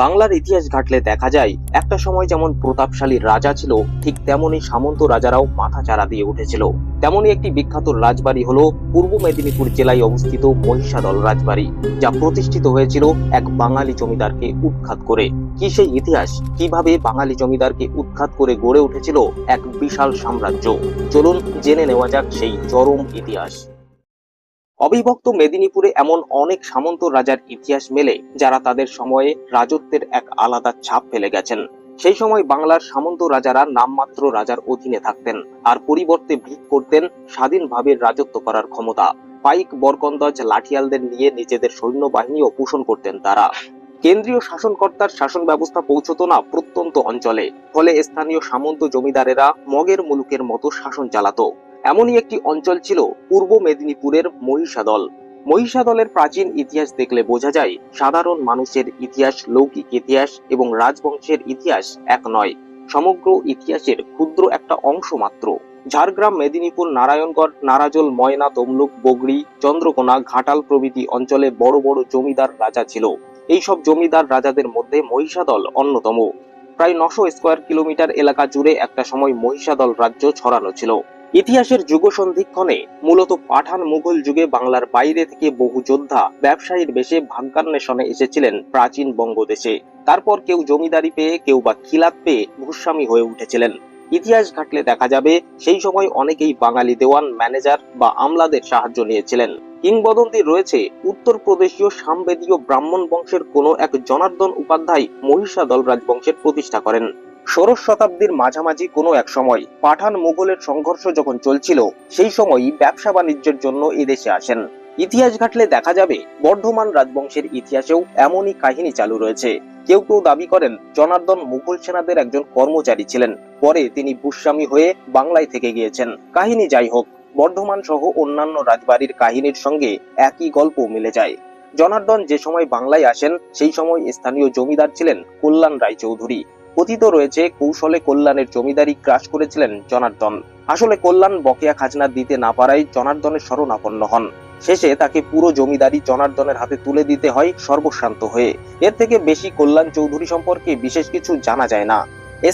বাংলার ইতিহাস ঘাটলে দেখা যায় একটা সময় যেমন প্রতাপশালী রাজা ছিল, ঠিক তেমনি সামন্ত রাজারাও মাথা চারা দিয়ে উঠেছিল। তেমনি একটি বিখ্যাত রাজবাড়ি হলো পূর্ব মেদিনীপুর জেলায় অবস্থিত মহিষাদল রাজবাড়ি, যা প্রতিষ্ঠিত হয়েছিল এক বাঙালি জমিদারকে উৎখাত করে। কি সেই ইতিহাস, কিভাবে বাঙালি জমিদারকে উৎখাত করে গড়ে উঠেছিল এক বিশাল সাম্রাজ্য? চলুন জেনে নেওয়া যাক সেই চরম ইতিহাস। অবিভক্ত মেদিনীপুরে এমন অনেক সামন্ত রাজার ইতিহাস মেলে, যারা তাদের সময়ে রাজত্বের এক আলাদা ছাপ ফেলে গেছেন। সেই সময় বাংলার সামন্ত রাজারা নামমাত্র রাজার অধীনে থাকতেন, আর পরিবর্তে ভিখ করতেন স্বাধীনভাবে রাজত্ব করার ক্ষমতা। পাইক, বরকন্দাজ, লাঠিয়ালদের নিয়ে নিজেদের সৈন্যবাহিনীও পোষণ করতেন তারা। কেন্দ্রীয় শাসনকর্তার শাসন ব্যবস্থা পৌঁছতো না প্রত্যন্ত অঞ্চলে, ফলে স্থানীয় সামন্ত জমিদারেরা মগের মুলুকের মতো শাসন চালাতো। এমনই একটি অঞ্চল ছিল পূর্ব মেদিনীপুরের মহিষাদল। মহিষাদলের প্রাচীন ইতিহাস দেখলে বোঝা যায় সাধারণ মানুষের ইতিহাস, লৌকিক ইতিহাস এবং রাজবংশের ইতিহাস এক নয়, সমগ্র ইতিহাসের ক্ষুদ্র একটা অংশ মাত্র। ঝাড়গ্রাম, মেদিনীপুর, নারায়ণগড়, নারাজল, ময়না, তমলুক, বগড়ি, চন্দ্রকোনা, ঘাটাল প্রভৃতি অঞ্চলে বড় বড় জমিদার রাজা ছিল। এইসব জমিদার রাজাদের মধ্যে মহিষাদল অন্যতম। প্রায় 900 স্কয়ার কিলোমিটার এলাকা জুড়ে একটা সময় মহিষাদল রাজ্য ছড়ানো ছিল। ইতিহাসের যুগ সন্ধিক্ষণে মূলত পাঠান মুঘল যুগে বাংলার বাইরে থেকে বহু যোদ্ধা ব্যবসায়ীর বেশে ভাগ্যান্বেষণে এসেছিলেন প্রাচীন বঙ্গদেশে। তারপর কেউ জমিদারি পেয়ে, কেউ বা খিলাত পেয়ে ভূস্বামী হয়ে উঠেছিলেন। ইতিহাস ঘাটলে দেখা যাবে সেই সময় অনেকেই বাঙালি দেওয়ান, ম্যানেজার বা আমলাদের সাহায্য নিয়েছিলেন। কিংবদন্তি রয়েছে উত্তরপ্রদেশীয় সামবেদীয় ব্রাহ্মণ বংশের কোনো এক জনার্দন উপাধ্যায় মহিষাদল রাজবংশের প্রতিষ্ঠা করেন। 16 শতাব্দীর মাঝামাঝি কোনো এক সময় পাঠান মুঘলের সংঘর্ষ যখন চলছিল, সেই সময়ই ব্যবসা বাণিজ্যের জন্য এদেশে আসেন। ইতিহাস ঘাটলে দেখা যাবে বর্ধমান রাজবংশের ইতিহাসেও এমনই কাহিনী চালু রয়েছে। কেউ কেউ দাবি করেন জনার্দন মুঘল সেনাদের একজন কর্মচারী ছিলেন, পরে তিনি ভূস্বামী হয়ে বাংলায় থেকে গিয়েছেন। কাহিনী যাই হোক, বর্ধমান সহ অন্যান্য রাজবাড়ির কাহিনীর সঙ্গে একই গল্প মিলে যায়। জনার্দন যে সময় বাংলায় আসেন, সেই সময় স্থানীয় জমিদার ছিলেন কল্যাণ রায়চৌধুরী। কথিত রয়েছে কৌশলে কল্যাণের জমিদারি গ্রাস করেছিলেন জনার্দন। আসলে কল্যাণ বকেয়া খাজনা দিতে না পারায় জনার্দনের শরণাপন্ন হন। শেষে তাকে পুরো জমিদারি জনার্দনের হাতে তুলে দিতে হয় সর্বশান্ত হয়ে। এর থেকে বেশি কল্যাণ চৌধুরী সম্পর্কে বিশেষ কিছু জানা যায় না।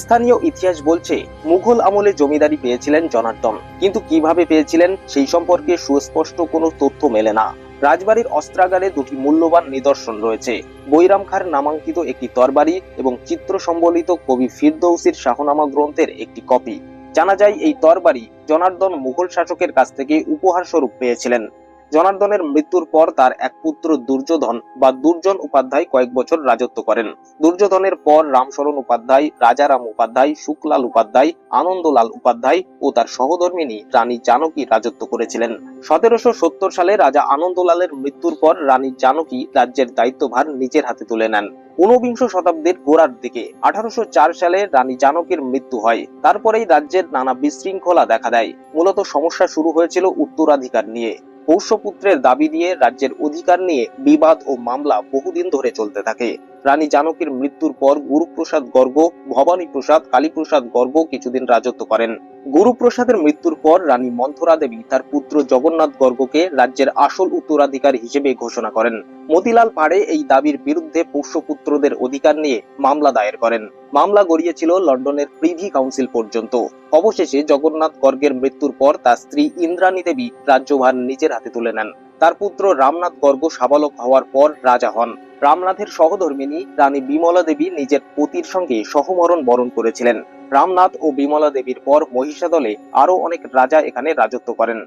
স্থানীয় ইতিহাস বলছে মুঘল আমলে জমিদারি পেয়েছিলেন জনার্দন, কিন্তু কিভাবে পেয়েছিলেন সেই সম্পর্কে সুস্পষ্ট কোনো তথ্য মেলে না। রাজবাড়ির অস্ত্রাগারে দুটি মূল্যবান নিদর্শন রয়েছে: বৈরাম খাঁর নামাঙ্কিত একটি তরবারি এবং চিত্র সম্বলিত কবি ফিরদৌসির শাহনামা গ্রন্থের একটি কপি। জানা যায় এই তরবারি জনার্দন মুঘল শাসকের কাছ থেকে উপহার স্বরূপ পেয়েছিলেন। জনার্দনের মৃত্যুর পর তার এক পুত্র দুর্যোধন বা দুর্জন উপাধ্যায় কয়েক বছর রাজত্ব করেন। দুর্যোধনের পর রামশরণ উপাধ্যায়, রাজারাম উপাধ্যায়, শুকলাল উপাধ্যায়, আনন্দলাল উপাধ্যায় ও তার সহধর্মিণী রানী জানকী রাজত্ব করেছিলেন। 1770 সালে রাজা আনন্দলালের মৃত্যুর পর রানী জানকী রাজ্যের দায়িত্বভার নিজের হাতে তুলে নেন। 19বিংশ শতাব্দীর গোড়ার দিকে 1804 সালে রানী জানকীর মৃত্যু হয়। তারপরেই রাজ্যের নানা বিশৃঙ্খলা দেখা দেয়। মূলত সমস্যা শুরু হয়েছিল উত্তরাধিকার নিয়ে। পৌষ্যপুত্রের দাবি দিয়ে রাজ্যের অধিকার নিয়ে বিবাদ ও মামলা বহুদিন ধরে চলতে থাকে। রানী জানকীর মৃত্যুর পর গুরুপ্রসাদ গর্গ, ভবানী প্রসাদ, কালীপ্রসাদ গর্গ কিছুদিন রাজত্ব করেন। গুরুপ্রসাদের মৃত্যুর পর রানী মন্থরা দেবী তার পুত্র জগন্নাথ গর্গকে রাজ্যের আসল উত্তরাধিকারী হিসেবে ঘোষণা করেন। মতিলাল পাড়ে এই দাবির বিরুদ্ধে পোষ্যপুত্রদের অধিকার নিয়ে মামলা দায়ের করেন। মামলা গড়িয়েছিল লন্ডনের প্রিভি কাউন্সিল পর্যন্ত। অবশেষে জগন্নাথ গর্গের মৃত্যুর পর তার স্ত্রী ইন্দ্রাণী দেবী রাজ্যভার নিজের হাতে তুলে নেন। তার পুত্র রামনাথ গর্গ সাবালক হওয়ার পর রাজা হন। রামনাথের সহধর্মিণী রানী বিমলা দেবী নিজের পতির সঙ্গে সহমরণ বরণ করেছিলেন। রামনাথ ও বিমলা দেবীর পর মহিষাদলে আরো অনেক রাজা এখানে রাজত্ব করেন।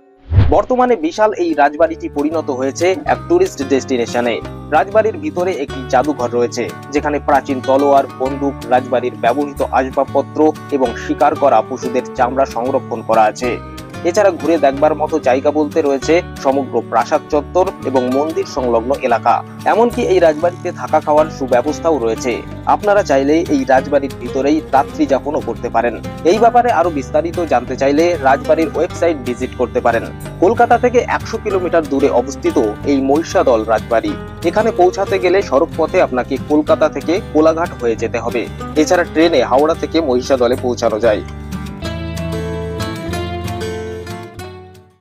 বর্তমানে বিশাল এই রাজবাড়িটি পরিণত হয়েছে এক টুরিস্ট ডেস্টিনেশনে। রাজবাড়ির ভিতরে একটি জাদুঘর রয়েছে, যেখানে প্রাচীন তলোয়ার, বন্দুক, রাজবাড়ির ব্যবহৃত আসবাবপত্র এবং শিকার করা পশুদের চামড়া সংরক্ষণ করা আছে। এছাড়া ঘুরে দেখবার মতো জায়গা বলতে রয়েছে সমগ্র প্রাসাদ চত্বর এবং মন্দির সংলগ্ন এলাকা। এমনকি এই রাজবাড়িতে থাকা খাওয়ার সুব্যবস্থাও রয়েছে। আপনারা চাইলে এই রাজবাড়ির ভিতরেই রাত্রি যাপনও করতে পারেন। এই ব্যাপারে আরো বিস্তারিত জানতে চাইলে রাজবাড়ির ওয়েবসাইট ভিজিট করতে পারেন। কলকাতা থেকে 100 কিলোমিটার দূরে অবস্থিত এই মহিষাদল রাজবাড়ি। এখানে পৌঁছাতে গেলে সড়ক পথে আপনাকে কলকাতা থেকে কোলাঘাট হয়ে যেতে হবে। এছাড়া ট্রেনে হাওড়া থেকে মহিষাদলে পৌঁছানো যায়।